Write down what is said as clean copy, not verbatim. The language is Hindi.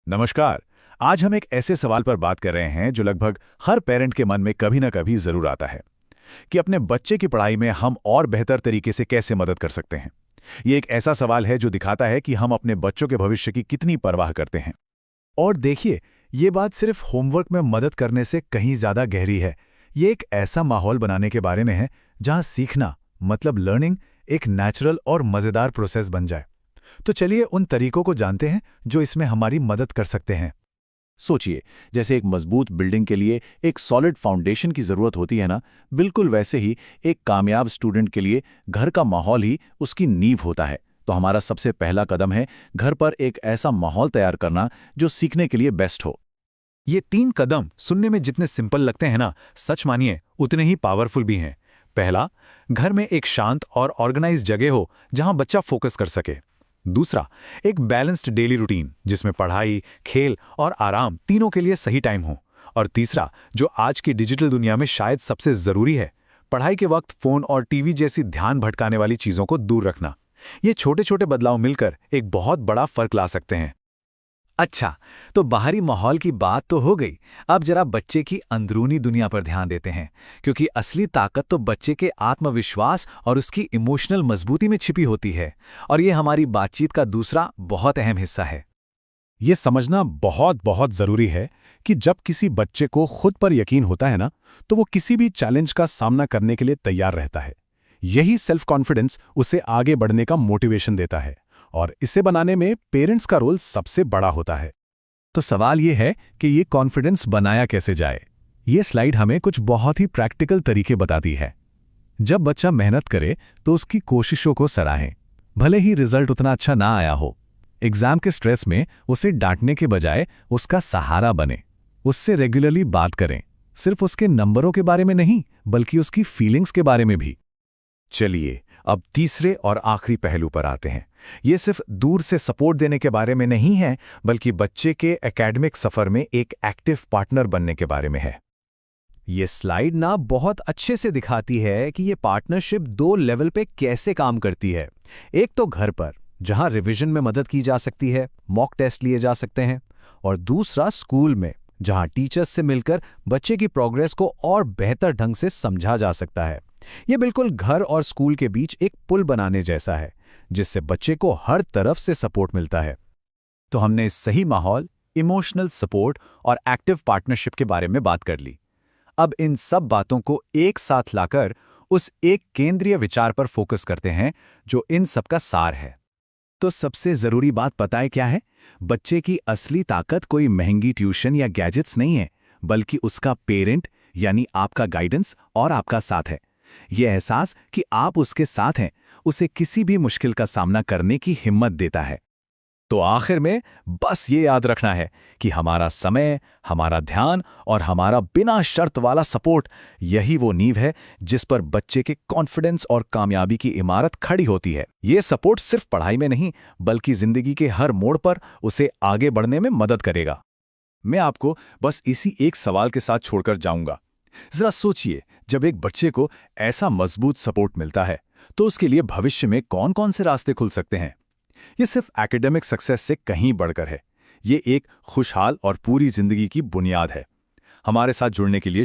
नमस्कार। आज हम एक ऐसे सवाल पर बात कर रहे हैं जो लगभग हर पेरेंट के मन में कभी ना कभी जरूर आता है कि अपने बच्चे की पढ़ाई में हम और बेहतर तरीके से कैसे मदद कर सकते हैं। ये एक ऐसा सवाल है जो दिखाता है कि हम अपने बच्चों के भविष्य की कितनी परवाह करते हैं। और देखिए, ये बात सिर्फ होमवर्क में मदद करने से कहीं ज्यादा गहरी है। ये एक ऐसा माहौल बनाने के बारे में है जहां सीखना मतलब लर्निंग एक नेचुरल और मजेदार प्रोसेस बन जाए। तो चलिए उन तरीकों को जानते हैं जो इसमें हमारी मदद कर सकते हैं। सोचिए, जैसे एक मजबूत बिल्डिंग के लिए एक सॉलिड फाउंडेशन की जरूरत होती है ना, बिल्कुल वैसे ही एक कामयाब स्टूडेंट के लिए घर का माहौल ही उसकी नींव होता है। तो हमारा सबसे पहला कदम है घर पर एक ऐसा माहौल तैयार करना जो सीखने के लिए बेस्ट हो। ये 3 कदम सुनने में जितने सिंपल लगते हैं ना, सच मानिए उतने ही पावरफुल भी हैं। पहला, घर में एक शांत और ऑर्गेनाइज जगह हो जहां बच्चा फोकस कर सके। दूसरा, एक बैलेंस्ड डेली रूटीन जिसमें पढ़ाई, खेल और आराम तीनों के लिए सही टाइम हो। और तीसरा, जो आज की डिजिटल दुनिया में शायद सबसे जरूरी है, पढ़ाई के वक्त फोन और टीवी जैसी ध्यान भटकाने वाली चीजों को दूर रखना। ये छोटे छोटे बदलाव मिलकर एक बहुत बड़ा फर्क ला सकते हैं। अच्छा, तो बाहरी माहौल की बात तो हो गई। अब जरा बच्चे की अंदरूनी दुनिया पर ध्यान देते हैं, क्योंकि असली ताकत तो बच्चे के आत्मविश्वास और उसकी इमोशनल मजबूती में छिपी होती है। और ये हमारी बातचीत का दूसरा बहुत अहम हिस्सा है। ये समझना बहुत बहुत जरूरी है कि जब किसी बच्चे को खुद पर यकीन होता है ना, तो वो किसी भी चैलेंज का सामना करने के लिए तैयार रहता है। यही सेल्फ कॉन्फिडेंस उसे आगे बढ़ने का मोटिवेशन देता है, और इसे बनाने में पेरेंट्स का रोल सबसे बड़ा होता है। तो सवाल ये है कि ये कॉन्फिडेंस बनाया कैसे जाए। ये स्लाइड हमें कुछ बहुत ही प्रैक्टिकल तरीके बताती है। जब बच्चा मेहनत करे तो उसकी कोशिशों को सराहें, भले ही रिजल्ट उतना अच्छा ना आया हो। एग्जाम के स्ट्रेस में उसे डांटने के बजाय उसका सहारा बने। उससे रेगुलरली बात करें, सिर्फ उसके नंबरों के बारे में नहीं, बल्कि उसकी फीलिंग्स के बारे में भी। चलिए अब तीसरे और आखिरी पहलू पर आते हैं। ये सिर्फ दूर से सपोर्ट देने के बारे में नहीं है, बल्कि बच्चे के एकेडमिक सफर में एक एक्टिव पार्टनर बनने के बारे में है। ये स्लाइड ना बहुत अच्छे से दिखाती है कि ये पार्टनरशिप 2 लेवल पे कैसे काम करती है। एक तो घर पर, जहां रिवीजन में मदद की जा सकती है, मॉक टेस्ट लिए जा सकते हैं। और दूसरा स्कूल में, जहां टीचर्स से मिलकर बच्चे की प्रोग्रेस को और बेहतर ढंग से समझा जा सकता है। ये बिल्कुल घर और स्कूल के बीच एक पुल बनाने जैसा है, जिससे बच्चे को हर तरफ से सपोर्ट मिलता है। तो हमने इस सही माहौल, इमोशनल सपोर्ट और एक्टिव पार्टनरशिप के बारे में बात कर ली। अब इन सब बातों को एक साथ लाकर उस एक केंद्रीय विचार पर फोकस करते हैं जो इन सब का सार है। तो सबसे जरूरी बात पता है क्या है? बच्चे की असली ताकत कोई महंगी ट्यूशन या गैजेट्स नहीं है, बल्कि उसका पेरेंट यानी आपका गाइडेंस और आपका साथ है। यह एहसास कि आप उसके साथ हैं, उसे किसी भी मुश्किल का सामना करने की हिम्मत देता है। तो आखिर में बस ये याद रखना है कि हमारा समय, हमारा ध्यान और हमारा बिना शर्त वाला सपोर्ट, यही वो नींव है जिस पर बच्चे के कॉन्फिडेंस और कामयाबी की इमारत खड़ी होती है। ये सपोर्ट सिर्फ पढ़ाई में नहीं, बल्कि जिंदगी के हर मोड़ पर उसे आगे बढ़ने में मदद करेगा। मैं आपको बस इसी एक सवाल के साथ छोड़कर जाऊंगा। जरा सोचिए, जब एक बच्चे को ऐसा मजबूत सपोर्ट मिलता है, तो उसके लिए भविष्य में कौन कौन से रास्ते खुल सकते हैं। ये सिर्फ एकेडमिक सक्सेस से कहीं बढ़कर है। ये एक खुशहाल और पूरी जिंदगी की बुनियाद है। हमारे साथ जुड़ने के लिए